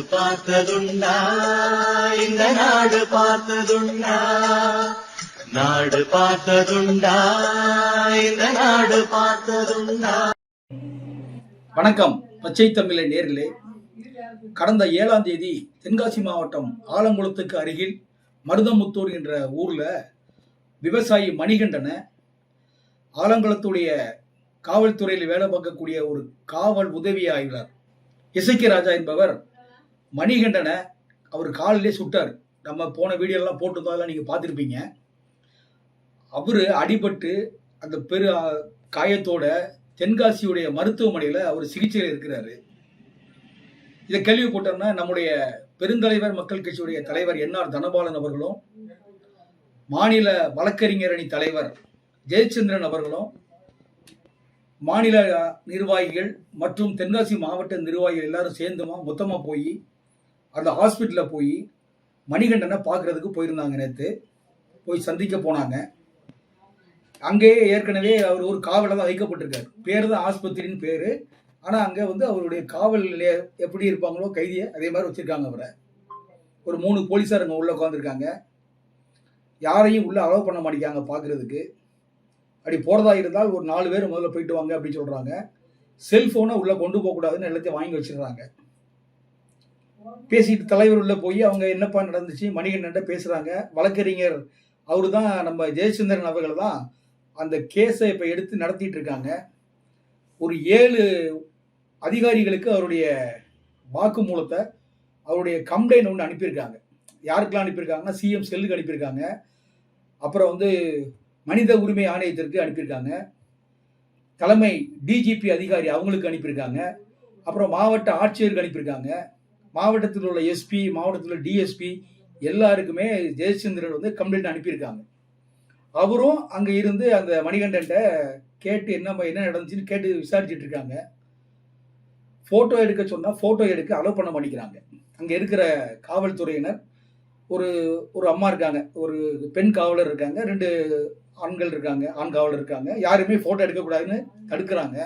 பார்த்ததுண்டா இந்த நாடு பார்த்ததுண்டா நாடு பார்த்ததுண்டா இந்த நாடு பார்த்ததுண்டா. வணக்கம் பச்சை தமிழை நேர்களே. கடந்த 7ஆம் தேதி தென்காசி மாவட்டம் ஆலங்குளத்துக்கு அருகில் மருதமுத்தூர் என்ற ஊர்ல விவசாயி மணிகண்டனை ஆலங்குளத்துடைய காவல்துறையில் வேலை பார்க்கக்கூடிய ஒரு காவல் உதவி ஆய்வாளர் இசைக்கு ராஜா என்பவர் மணிகண்டனை அவர் காலிலே சுட்டார். நம்ம போன வீடியோலாம் போட்டுதான் நீங்க பார்த்துருப்பீங்க. அவரு அடிபட்டு அந்த பெரு காயத்தோட தென்காசியுடைய மருத்துவமனையில் அவர் சிகிச்சையில் இருக்கிறாரு. இதை கேள்விப்பட்டோம்னா நம்முடைய பெருந்தலைவர் மக்கள் கட்சியுடைய தலைவர் என்ஆர் தனபாலன் அவர்களும் மாநில வழக்கறிஞர் அணி தலைவர் ஜெயச்சந்திரன் அவர்களும் மாநில நிர்வாகிகள் மற்றும் தென்காசி மாவட்ட நிர்வாகிகள் எல்லாரும் சேர்ந்துமா மொத்தமாக போய் அந்த ஹாஸ்பிட்டலில் போய் மணிகண்டனை பார்க்கறதுக்கு போயிருந்தாங்க. நேற்று போய் சந்திக்க போனாங்க. அங்கேயே ஏற்கனவே அவர் ஒரு காவலில் தான் வைக்கப்பட்டிருக்காரு. பேர் தான் ஆஸ்பத்திரின்னு பேர். ஆனால் அங்கே அவருடைய காவல் எப்படி இருப்பாங்களோ கைதியை அதே மாதிரி வச்சுருக்காங்க. அவரை ஒரு 3 போலீஸார் அங்கே உள்ளே உட்காந்துருக்காங்க. யாரையும் உள்ளே அலோவ் பண்ண மாட்டேங்காங்க பார்க்குறதுக்கு. அப்படி போகிறதா இருந்தால் ஒரு 4 பேர் முதல்ல போயிட்டு வாங்க அப்படின்னு சொல்கிறாங்க. செல்ஃபோனை உள்ளே கொண்டு போகக்கூடாதுன்னு எல்லாத்தையும் வாங்கி வச்சிடுறாங்க. பேசிட்டு தலைவர் உள்ள போய் அவங்க என்னப்பா நடந்துச்சு மணிகண்டன் பேசுகிறாங்க. வழக்கறிஞர் அவரு தான் நம்ம ஜெயச்சந்திரன் அவர்கள் தான் அந்த கேஸை இப்போ எடுத்து நடத்திட்டு இருக்காங்க. ஒரு 7 அதிகாரிகளுக்கு அவருடைய வாக்குமூலத்தை அவருடைய கம்ப்ளைண்ட் ஒன்று அனுப்பியிருக்காங்க. யாருக்கெல்லாம் அனுப்பியிருக்காங்கன்னா சிஎம் செல்லுக்கு அனுப்பியிருக்காங்க. அப்புறம் மனித உரிமை ஆணையத்திற்கு அனுப்பியிருக்காங்க. தலைமை டிஜிபி அதிகாரி அவங்களுக்கு அனுப்பியிருக்காங்க. அப்புறம் மாவட்ட ஆட்சியருக்கு அனுப்பியிருக்காங்க. மாவட்டத்தில் உள்ள எஸ்பி, மாவட்டத்தில் உள்ள டிஎஸ்பி எல்லாருக்குமே ஜெயச்சந்திரன் கம்ப்ளைண்ட் அனுப்பியிருக்காங்க. அவரும் அங்கே இருந்து அந்த மணிகண்டன் கேட்டு என்ன நடந்துச்சுன்னு கேட்டு விசாரிச்சுட்டு இருக்காங்க. ஃபோட்டோ எடுக்க சொன்னால் ஃபோட்டோ எடுக்க அலோவ் பண்ண மாட்டேங்கிறாங்க. அங்கே இருக்கிற காவல்துறையினர் ஒரு அம்மா இருக்காங்க, ஒரு பெண் காவலர் இருக்காங்க, 2 ஆண்கள் இருக்காங்க, ஆண் காவலர் இருக்காங்க. யாருமே ஃபோட்டோ எடுக்கக்கூடாதுன்னு தடுக்கிறாங்க.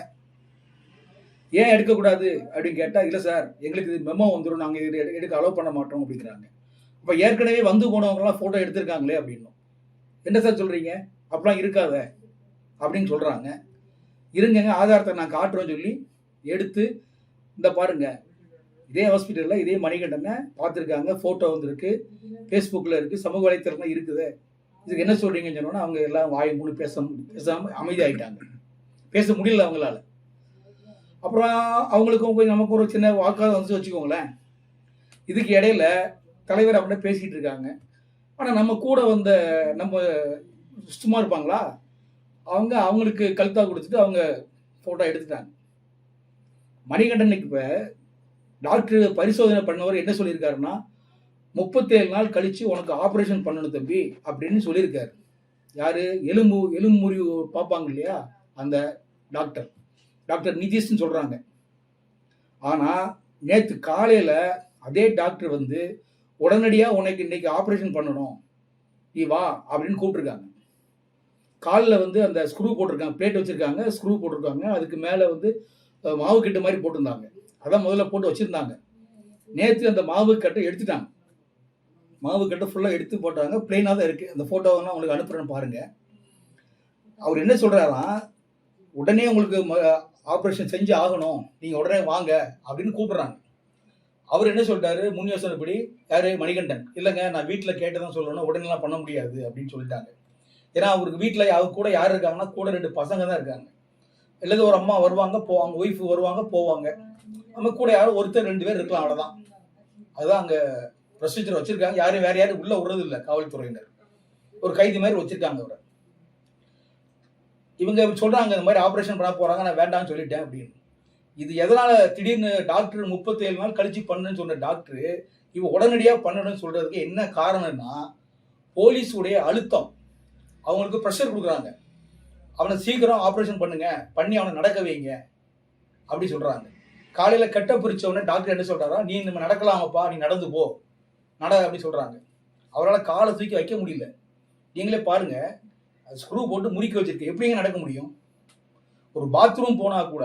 ஏன் எடுக்கக்கூடாது அப்படின்னு கேட்டால், இல்லை சார் எங்களுக்கு இது மெமோ வந்துடும், நாங்கள் இது எடுக்க அலோவ் பண்ண மாட்டோம் அப்படிங்கிறாங்க. அப்போ ஏற்கனவே போனவங்கலாம் ஃபோட்டோ எடுத்திருக்காங்களே அப்படின்னும். என்ன சார் சொல்கிறீங்க, அப்படிலாம் இருக்காத அப்படின்னு சொல்கிறாங்க. இருங்க ஆதாரத்தை நான் காட்டுறோன்னு சொல்லி எடுத்து இந்த பாருங்க, இதே ஹாஸ்பிட்டலில் இதே மணிகண்டனை பார்த்துருக்காங்க, ஃபோட்டோ வந்திருக்கு, ஃபேஸ்புக்கில் இருக்குது, சமூக வலைத்தளம்லாம் இருக்குது. இதுக்கு என்ன சொல்கிறீங்கன்னு சொன்னோன்னா அவங்க எல்லாம் வாய் மூணு பேசாமல் அமைதியாகிட்டாங்க. பேச முடியல அவங்களால. அப்புறம் அவங்களுக்கும் போய் நமக்கு ஒரு சின்ன வாக்குவாதம் வச்சுக்கோங்களேன். இதுக்கு இடையில தலைவர் அப்படின்னா பேசிகிட்டு இருக்காங்க. ஆனால் நம்ம கூட நம்ம சும்மா இருப்பாங்களா, அவங்களுக்கு கழுத்தா கொடுத்துட்டு அவங்க ஃபோட்டோ எடுத்துட்டாங்க. மணிகண்டனுக்கு இப்போ டாக்டர் பரிசோதனை பண்ணவர் என்ன சொல்லியிருக்காருன்னா, 37 நாள் கழித்து உனக்கு ஆப்ரேஷன் பண்ணணும் தம்பி அப்படின்னு சொல்லியிருக்காரு. யார்? எலும்பு முறிவு பார்ப்பாங்க இல்லையா, அந்த டாக்டர் நிதிஷ்னு சொல்கிறாங்க. ஆனால் நேற்று காலையில் அதே டாக்டர் உடனடியாக உனக்கு இன்னைக்கு ஆப்ரேஷன் பண்ணணும், நீ வா அப்படின்னு கூப்பிட்ருக்காங்க. காலில் அந்த ஸ்க்ரூ போட்டிருக்காங்க, பிளேட் வச்சுருக்காங்க, ஸ்க்ரூ போட்டிருக்காங்க. அதுக்கு மேலே மாவு கட்டு மாதிரி போட்டிருந்தாங்க. அதான் முதல்ல போட்டு வச்சுருந்தாங்க. நேற்று அந்த மாவு கட்டை எடுத்துட்டாங்க. மாவு கட்டை ஃபுல்லாக எடுத்து போட்டாங்க. பிளெயினாக தான் இருக்குது. அந்த ஃபோட்டோவெல்லாம் உங்களுக்கு அனுப்புகிறேன்னு பாருங்கள். அவர் என்ன சொல்கிறாராம், உடனே உங்களுக்கு ஆப்ரேஷன் செஞ்சு ஆகணும், நீங்கள் உடனே வாங்க அப்படின்னு கூப்பிட்றாங்க. அவர் என்ன சொல்லிட்டாரு, முன் யோசனைப்படி யார்? மணிகண்டன், இல்லைங்க நான் வீட்டில் கேட்டு தான் சொல்லணும், உடனேலாம் பண்ண முடியாது அப்படின்னு சொல்லிட்டாங்க. ஏன்னா அவருக்கு வீட்டில் அவர் கூட யார் இருக்காங்கன்னா, கூட 2 பசங்க தான் இருக்காங்க. இல்லது ஒரு அம்மா வருவாங்க போவாங்க, ஒய்ஃபு வருவாங்க போவாங்க. நம்ம கூட யாரும் ஒருத்தர் 2 பேர் இருக்கலாம், அவ்வளோதான். அதுதான் அங்கே ப்ரொசீஜர் வச்சுருக்காங்க. வேறு யாரும் உள்ளே விடுறது இல்லை. காவல்துறையினர் ஒரு கைதி மாதிரி வச்சுருக்காங்க அவரை. இவங்க சொல்கிறாங்க இந்த மாதிரி ஆப்ரேஷன் பண்ண போகிறாங்க, நான் வேண்டாம்னு சொல்லிட்டேன் அப்படின்னு. இது எதனால் திடீர்னு டாக்டர் 37 நாள் கழிச்சு பண்ணுன்னு சொன்ன டாக்டர் இவ உடனடியாக பண்ணணும்னு சொல்கிறதுக்கு என்ன காரணம்னா, போலீஸுடைய அழுத்தம். அவங்களுக்கு ப்ரெஷர் கொடுக்குறாங்க. அவனை சீக்கிரம் ஆப்ரேஷன் பண்ணி அவனை நடக்க வைங்க அப்படி சொல்கிறாங்க. காலையில் கட்ட பிரித்தவொடனே டாக்டர் என்ன சொல்கிறாரா, நீ நம்ம நடக்கலாமப்பா, நீ நடந்து போ அப்படி சொல்கிறாங்க. அவரால் காலை தூக்கி வைக்க முடியல. நீங்களே பாருங்கள், ஸ்க்ரூ போட்டு முறுக்கி வச்சிருக்கு, எப்படிங்க நடக்க முடியும்? ஒரு பாத்ரூம் போனால் கூட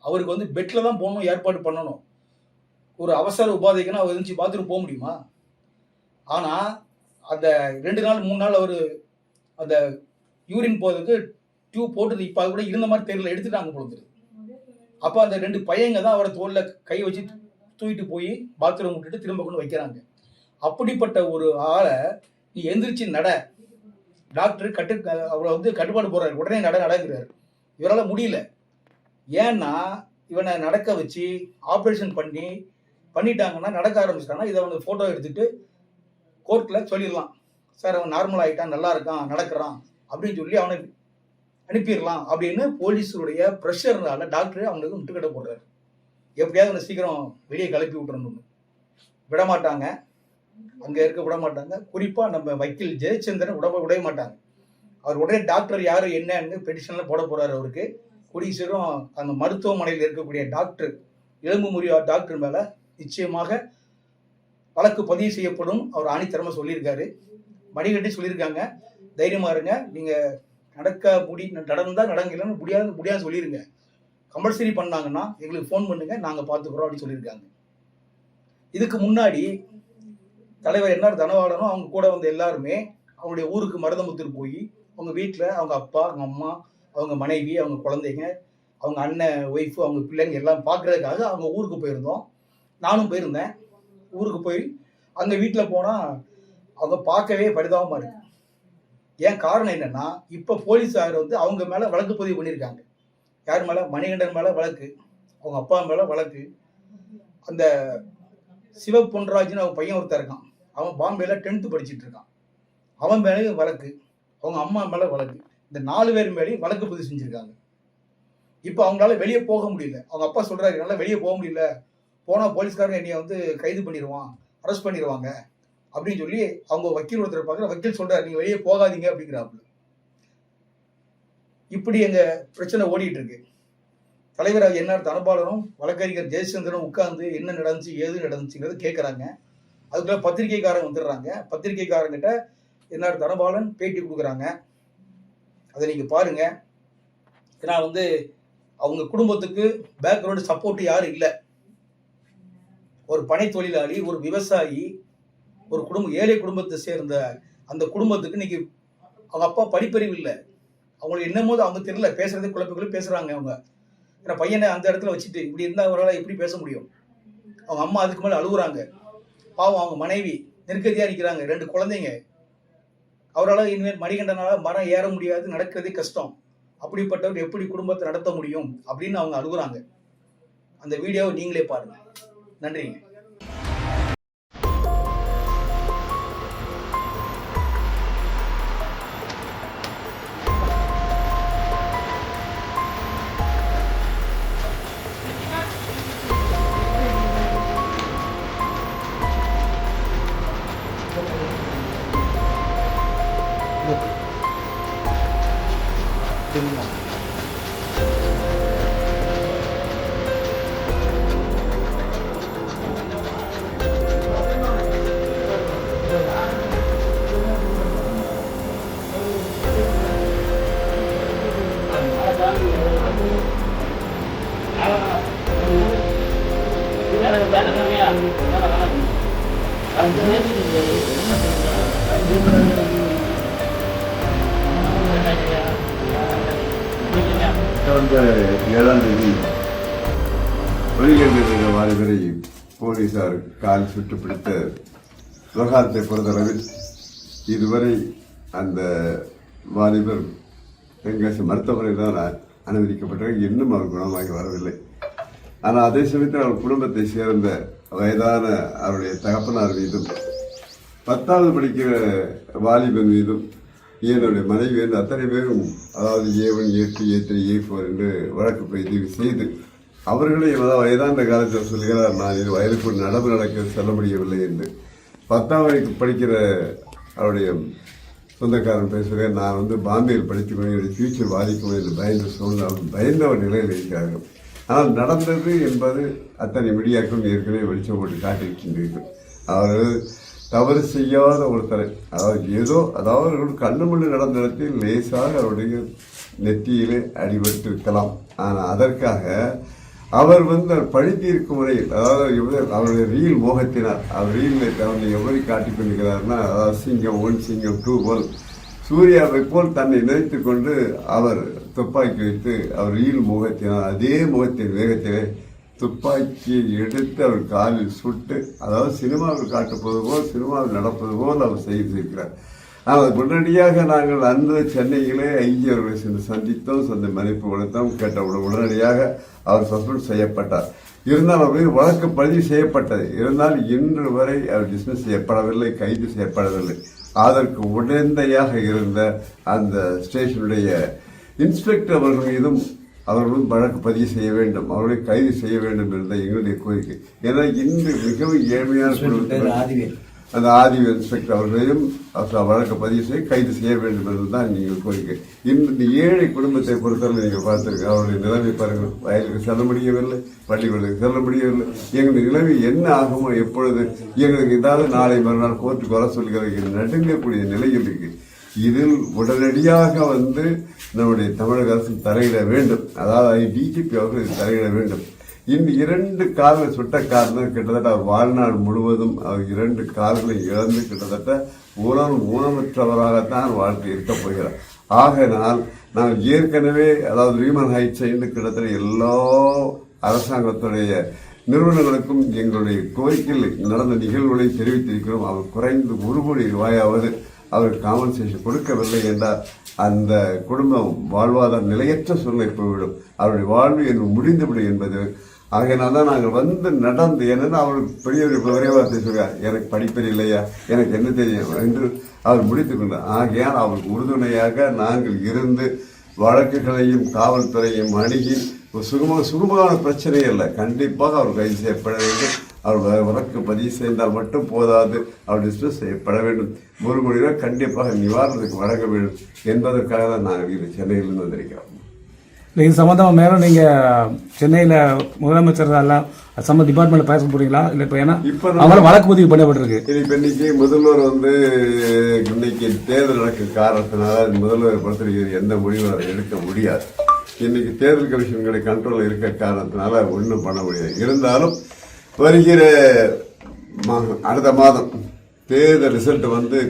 அவருக்கு பெட்டில் தான் போகணும், ஏற்பாடு பண்ணணும். ஒரு அவசர உபாதைக்குன்னா அவர் எழுந்துச்சு பாத்ரூம் போக முடியுமா? ஆனால் அந்த 2 நாள் 3 நாள் அவர் அந்த யூரின் போகிறதுக்கு டியூப் போட்டு இப்போ அது கூட இருந்த மாதிரி தெரியல, எடுத்துட்டாங்க பொழுது. அப்போ அந்த 2 பையங்க தான் அவரை தோளில் கை வச்சு தூக்கிட்டு போய் பாத்ரூம் விட்டுட்டு திரும்ப கொண்டு வைக்கிறாங்க. அப்படிப்பட்ட ஒரு ஆளை நீ எந்திரிச்சு நட, டாக்டர் அவரை வந்து கட்டுப்பாடு போடுறாரு, உடனே நடங்கிறாரு. இவரால் முடியல. ஏன்னா இவனை நடக்க வச்சு ஆப்ரேஷன் பண்ணிட்டாங்கன்னா, நடக்க ஆரம்பிச்சிட்டாங்கன்னா, இதை அவனுக்கு ஃபோட்டோ எடுத்துட்டு கோர்ட்டில் சொல்லிடலாம், சார் அவன் நார்மல் ஆகிட்டான், நல்லா இருக்கான், நடக்கிறான் அப்படின்னு சொல்லி அவனை அனுப்பிடலாம் அப்படின்னு போலீஸுடைய ப்ரெஷர்னால டாக்டர் அவனுக்கு முட்டுக்கட்டை போடுறாரு. எப்படியாவது அவனை சீக்கிரம் வெளியே கிளப்பி விட்டுறணும்னு விடமாட்டாங்க, அங்கே இருக்க விட மாட்டாங்க. குறிப்பாக நம்ம வக்கீல் ஜெயச்சந்திரன் விடவே மாட்டாங்க. அவர் உடனே டாக்டர் யார் என்னன்னு பெட்டிஷனில் போட போகிறாரு. அவருக்கு கூடிய சீக்கிரம் அந்த மருத்துவமனையில் இருக்கக்கூடிய டாக்டர் எலும்பு முறிவு டாக்டர் மேலே நிச்சயமாக வழக்கு பதிவு செய்யப்படும். அவர் ஆணித்தரமாக சொல்லியிருக்காரு. மணிகண்டி சொல்லியிருக்காங்க, தைரியமாக இருங்க, நீங்கள் நடந்தால் நடங்கலன்னு முடியாது சொல்லிடுங்க. கம்பல்சரி பண்ணாங்கன்னா எங்களுக்கு ஃபோன் பண்ணுங்க, நாங்கள் பார்த்துக்குறோம் அப்படின்னு சொல்லியிருக்காங்க. இதுக்கு முன்னாடி தலைவர் என்ஆர் தனபாலனும் அவங்க கூட வந்த எல்லாருமே அவங்களுடைய ஊருக்கு மருதமுத்தூர் போய் அவங்க வீட்டில் அவங்க அப்பா, அவங்க அம்மா, அவங்க மனைவி, அவங்க குழந்தைங்க, அவங்க அண்ணன் ஒய்ஃபு, அவங்க பிள்ளைங்க எல்லாம் பார்க்குறதுக்காக அவங்க ஊருக்கு போயிருந்தோம். நானும் போயிருந்தேன். ஊருக்கு போய் அங்கே வீட்டில் போனால் அவங்க பார்க்கவே பரிதாபமாக இருக்கு. ஏன் காரணம் என்னென்னா, இப்போ போலீஸார் வந்து அவங்க மேலே வழக்கு பதிவு பண்ணியிருக்காங்க. யார் மேலே? மணிகண்டன் மேலே வழக்கு, அவங்க அப்பா மேலே வழக்கு, அந்த சிவபொன்ராஜ்னு அவன் பையன் ஒருத்தர் இருக்கான், அவன் பாம்பேயில் 10th படிச்சுட்டு இருக்கான், அவன் மேலேயும் வழக்கு, அவங்க அம்மா மேலே வழக்கு. இந்த 4 பேர் மேலேயும் வழக்கு பதிவு செஞ்சுருக்காங்க. இப்போ அவங்களால வெளியே போக முடியல. அவங்க அப்பா சொல்கிறாரு, என்னால் வெளியே போக முடியல, போனால் போலீஸ்காரங்க என்னைய வந்து கைது பண்ணிடுவான், அரெஸ்ட் பண்ணிடுவாங்க அப்படின்னு சொல்லி அவங்க வக்கீல் ஒருத்தர் பார்க்குற வக்கீல் சொல்கிறார், நீங்கள் வெளியே போகாதீங்க அப்படிங்கிறாப்புல. இப்படி எங்கள் பிரச்சனை ஓடிட்டு இருக்கு. தலைவர் என்ஆர் தனபாலனும் வழக்கறிஞர் ஜெயச்சந்திரனும் உட்கார்ந்து என்ன நடந்துச்சு ஏது நடந்துச்சுங்கிறது கேட்குறாங்க. அதுக்குள்ள பத்திரிகைக்காரங்க வந்துடுறாங்க. பத்திரிகைக்காரங்கிட்ட என்ஆர் தனபாலன் பேட்டி கொடுக்குறாங்க. அதை நீங்கள் பாருங்க. ஏன்னா வந்து அவங்க குடும்பத்துக்கு பேக்ரவுண்டு சப்போர்ட் யாரும் இல்லை. ஒரு பனை தொழிலாளி, ஒரு விவசாயி, ஒரு ஏழை குடும்பத்தை சேர்ந்த அந்த குடும்பத்துக்கு இன்னைக்கு அவங்க அப்பா படிப்பறிவு இல்லை. அவங்களுக்கு என்னமோ அவங்க தெரியல, பேசுறதே குழப்பக்குள்ள பேசுறாங்க அவங்க. ஏன்னா பையனை அந்த இடத்துல வச்சுட்டு இப்படி இருந்தால் அவரால் எப்படி பேச முடியும்? அவங்க அம்மா அதுக்கு மேலே அழுகுறாங்க. பாவம் அவங்க மனைவி நெருக்கடியாக நிற்கிறாங்க, 2 குழந்தைங்க. அவரால் இனிமேல் மணிகண்டனால் மரம் ஏற முடியாது, நடக்கிறதே கஷ்டம். அப்படிப்பட்டவர் எப்படி குடும்பத்தை நடத்த முடியும் அப்படின்னு அவங்க அழுகுறாங்க. அந்த வீடியோவை நீங்களே பாருங்க. நன்றிங்க. கடந்த 7ஆம் தேதி வெளியேறிய வாலிபரை போலீசார் கால் சுட்டு பிடித்த விவகாரத்தை பொறுத்தளவில் இதுவரை அந்த வாலிபர் தென்காசி மருத்துவமனையில் தான் அனுமதிக்கப்பட்டார். இன்னும் அவர் குணமாகி வரவில்லை. ஆனால் அதே சமயத்தில் அவர் குடும்பத்தை சேர்ந்த வயதான அவருடைய தகப்பனார் மீதும் 10வது படிக்கிற வாலிபன் மீதும் என்னுடைய மனைவி வந்து அத்தனை பேரும், அதாவது A1, A2, A3, A4 என்று வழக்கு பதிவு செய்து அவர்களே வயதான காலத்தில் சொல்கிறார், நான் இது வயதுக்கு ஒரு நடவு நடக்க செல்ல முடியவில்லை என்று. 10ஆம் வகுப்பு படிக்கிற அவருடைய சொந்தக்காரன் பேசுகிறேன், நான் வந்து பாம்பேயில் படித்துக்கொண்டு என்னுடைய ஃபியூச்சர் பாதிக்கும் என்று பயந்த ஒரு நிலையில் இருக்கிறார்கள். ஆனால் நடந்தது என்பது அத்தனை மீடியாக்களும் ஏற்கனவே வெளிச்சம் போட்டு காட்டியிருக்கின்றீர்கள். அவர்கள் தவறு செய்யாத ஒருத்தரை, அதாவது அவர்கள் கண்ணுமண்ணு நடந்த இடத்தில் லேசாக அவருடைய நெற்றியிலே அடிபட்டிருக்கலாம். ஆனால் அதற்காக அவர் பழி தீர்க்கும் முறையில், அதாவது அவருடைய ரீல் மோகத்தினார், அவர் ரீலில் அவரை எவரை காட்டிக் கொண்டிருக்கிறார்னா, அதாவது சிங்கம் 1 சிங்கம் 2 போல் சூர்யாவை போல் தன்னை நினைத்துக் கொண்டு அவர் துப்பாக்கி வைத்து அவர் ரீல் மோகத்தினார். அதே முகத்தின் வேகத்திலே துப்பாக்கியை எடுத்து அவர் காலில் சுட்டு, அதாவது சினிமாவில் காட்டுப்பது போல், சினிமாவில் நடப்பது போல் அவர் செய்திருக்கிறார். ஆனால் உடனடியாக நாங்கள் அன்று சென்னையிலே ஐஜி அவர்களை சென்று சந்தித்தோம், சொந்த மதிப்பு கொடுத்தோம். கேட்டவுடன் உடனடியாக அவர் சஸ்பெண்ட் செய்யப்பட்டார். இருந்தால் அவர் வழக்கு பதிவு செய்யப்பட்டது. இருந்தால் இன்று வரை அவர் டிஸ்மிஸ் செய்யப்படவில்லை, கைது செய்யப்படவில்லை. அதற்கு உடந்தையாக இருந்த அந்த ஸ்டேஷனுடைய இன்ஸ்பெக்டர் அவர்கள் மீதும் அவர்களும் வழக்கு பதிவு செய்ய வேண்டும், அவர்களை கைது செய்ய வேண்டும் என்ற எங்களுடைய கோரிக்கை. ஏன்னா இன்று மிகவும் ஏழ்மையான அந்த ஆதிவேல் இன்ஸ்பெக்டர் அவர்களையும் வழக்கு பதிவு செய்ய கைது செய்ய வேண்டும் என்றுதான் நீங்கள் கோரிக்கை. இந்த ஏழை குடும்பத்தை பொறுத்தவரை நீங்கள் பார்த்திருக்க அவருடைய நிலைமை பாருங்கள். வயலுக்கு செல்ல முடியவில்லை, பள்ளிகளுக்கு செல்ல முடியவில்லை. எங்களுடைய நிலைமை என்ன ஆகுமோ, எப்பொழுது எங்களுக்கு ஏதாவது நாளை மறுநாள் கோர்ட்டுக்கு வர சொல்கிற நடுங்கக்கூடிய நிலையில் இருக்கு. இதில் உடனடியாக நம்முடைய தமிழக அரசு தலையிட வேண்டும். அதாவது டிஜிபி அவர்கள் தலையிட வேண்டும். இந்த 2 கால்கள் சுட்ட காரணம் கிட்டத்தட்ட அவர் வாழ்நாள் முழுவதும் அவர் 2 கால்களை இழந்து கிட்டத்தட்ட ஊனமுற்றவராகத்தான் வாழ்க்கை இருக்கப் போகிறார். ஆகையினால் நாங்கள் ஏற்கனவே, அதாவது ஹியூமன் ரைட்ஸ் கிட்டத்தட்ட எல்லா அரசாங்கத்துடைய நிறுவனங்களுக்கும் எங்களுடைய கோரிக்கையில் நடந்த நிகழ்வுகளை தெரிவித்திருக்கிறோம். அவர் குறைந்து 1 கோடி ரூபாயாவது அவர் காம்பன்சேஷன் கொடுக்கவில்லை என்றால் அந்த குடும்பம் வாழ்வாதார நிலையற்ற சூழ்நிலை போய்விடும். அவருடைய வாழ்வு என்று முடிந்துவிடும் என்பது. ஆகையினால தான் நாங்கள் நடந்து, என்னன்னா அவருக்கு பெரிய ஒரே வார்த்தை சொல்றார், எனக்கு படிப்பறிவு இல்லையா, எனக்கு என்ன தெரியும் என்று அவர் முடித்துக் கொண்டார். ஆகையால் அவருக்கு உறுதுணையாக நாங்கள் இருந்து வழக்குகளையும் காவல்துறையும் அணுகி சுகமான பிரச்சனை இல்லை, கண்டிப்பாக அவர் கைது செய்யப்பட வேண்டும். அவர் வழக்கு பதிவு செய்தால் மட்டும் போதாது, அவர் டிஸ்மிஸ் செய்யப்பட வேண்டும். 1 கோடி ரூபாய் கண்டிப்பாக நிவாரணத்துக்கு வழங்க வேண்டும் என்பதற்காக தான் நாங்கள் இது சென்னையிலிருந்து வந்திருக்கிறோம். இது சம்பந்தமா மேலும் நீங்க சென்னையில முதலமைச்சர் எல்லாம் சம்ம டிபார்ட்மெண்ட்ல பேச போறீங்களா? இல்ல இப்ப ஏன்னா அவங்கள வழக்கு பதிவு பண்ணப்பட்டிருக்கு. இப்ப இன்னைக்கு முதல்வர் இன்னைக்கு தேர்தல் நடக்கும் காரணத்தினால முதல்வரை பொறுத்த எந்த முடிவும் எடுக்க முடியாது. இன்னைக்கு தேர்தல் கமிஷன்களுடைய கண்ட்ரோல் இருக்க காரணத்தினால ஒன்றும் பண்ண முடியாது. இருந்தாலும் வருகிற அடுத்த மாதம் தேர்தல் ரிசல்ட்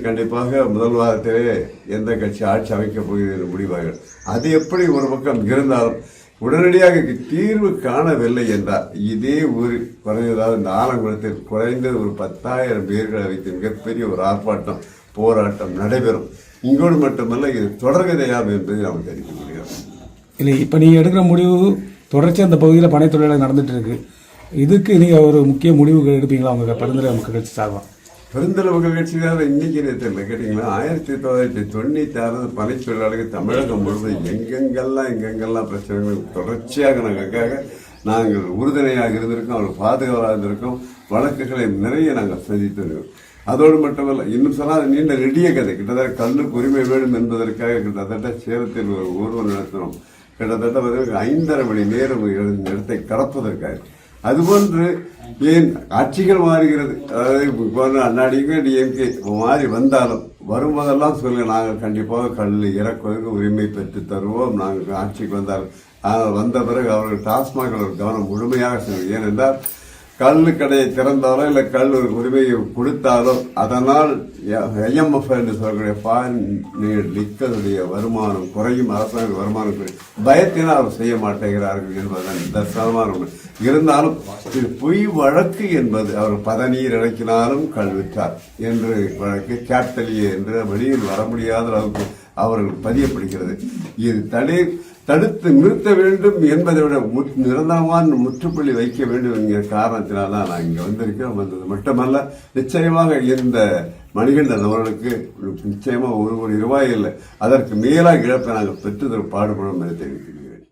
கண்டிப்பாக முதல் வாரத்திலே எந்த கட்சி ஆட்சி அமைக்கப் போகிறது முடிவார்கள். அது எப்படி ஒரு பக்கம் இருந்தாலும் உடனடியாக தீர்வு காணவில்லை என்றால் இதே ஊரில் குறைந்ததாவது இந்த ஆலங்குளத்தில் குறைந்தது ஒரு 10,000 பேர்களை வைத்து மிகப்பெரிய ஒரு ஆர்ப்பாட்டம் போராட்டம் நடைபெறும். இங்கோடு மட்டுமல்ல, இது தொடர்கதையாகும் என்பதை நாம் தெரிவிக்க முடியும். இல்லை, இப்ப நீங்க எடுக்கிற முடிவு தொடர்ச்சி அந்த பகுதியில் பனை தொழிலாளர் நடந்துட்டு இருக்கு. இதுக்கு நீங்க ஒரு முக்கிய முடிவு எடுப்பீங்களா உங்க பெருந்தலை மக்கள் கட்சி சார்பா? பெருந்தலை மக்கள் கட்சிக்காக இன்னைக்கு நேரத்தில் கேட்டீங்களா, 1996 பனை தொழிலாளர்கள் தமிழகம் முழுவதும் எங்கெங்கெல்லாம் பிரச்சனைகள் தொடர்ச்சியாக நாங்கள் உறுதுணையாக இருந்திருக்கோம், அவர்கள் பாதுகாவலாக இருந்திருக்கோம். வழக்குகளை நிறைய நாங்கள் சந்தித்திருக்கோம். அதோடு மட்டுமல்ல, இன்னும் சொன்னால் நீண்ட நெடிய கதை. கிட்டத்தட்ட கல்லுக்கு உரிமை வேண்டும் என்பதற்காக கிட்டத்தட்ட சேலத்தில் ஒரு ஊர்வலம் நடத்தினோம். கிட்டத்தட்ட 5.5 மணி நேரம் இடத்தை கடப்பதற்காக. அதுபோன்று ஏன் ஆட்சிகள் மாறுகிறது, அதாவது அண்ணாடிக்கு டிஎம்கே மாறி வந்தாலும் வரும்போதெல்லாம் சொல்லுங்க, நாங்கள் கண்டிப்பாக கல் இறக்குவதற்கு உரிமை பெற்று தருவோம் நாங்கள் ஆட்சிக்கு வந்தாலும். ஆனால் வந்த பிறகு அவர்கள் டாஸ்மாக் கவனம் முழுமையாக செய்வோம். ஏனென்றால் கல் கடையை திறந்தாலோ இல்லை கல் ஒரு உரிமையை கொடுத்தாலோ அதனால் IMF என்று சொல்லக்கூடிய ஃபாரின் லிக்கருடைய வருமானம் குறையும், அரசாங்க வருமானம் குறையும். பயத்தினால் அவர் செய்ய மாட்டேங்கிறார்கள் என்பதுதான் தர்சனமான உண்மை. இருந்தாலும் இது பொய் வழக்கு என்பது அவர் பதநீர் இறக்கினாலும் கல் விற்றார் என்று வழக்கு கேப்டலியே என்று வெளியில் வர முடியாத அளவுக்கு அவர்கள் பதியப்படுகிறது. இது தடுத்து நிறுத்த வேண்டும் என்பதை விட நிரந்தரமான முற்றுப்புள்ளி வைக்க வேண்டும் என்கிற காரணத்தினால்தான் நான் இங்கே வந்திருக்கிறோம். வந்தது மட்டுமல்ல, நிச்சயமாக இந்த மணிகண்டன் அவர்களுக்கு நிச்சயமாக 1 கோடி ரூபாய் இல்லை, அதற்கு மேலாக இழப்பை நாங்கள் பெற்றுதல் பாடுபடும் என்று தெரிவிக்கிறேன்.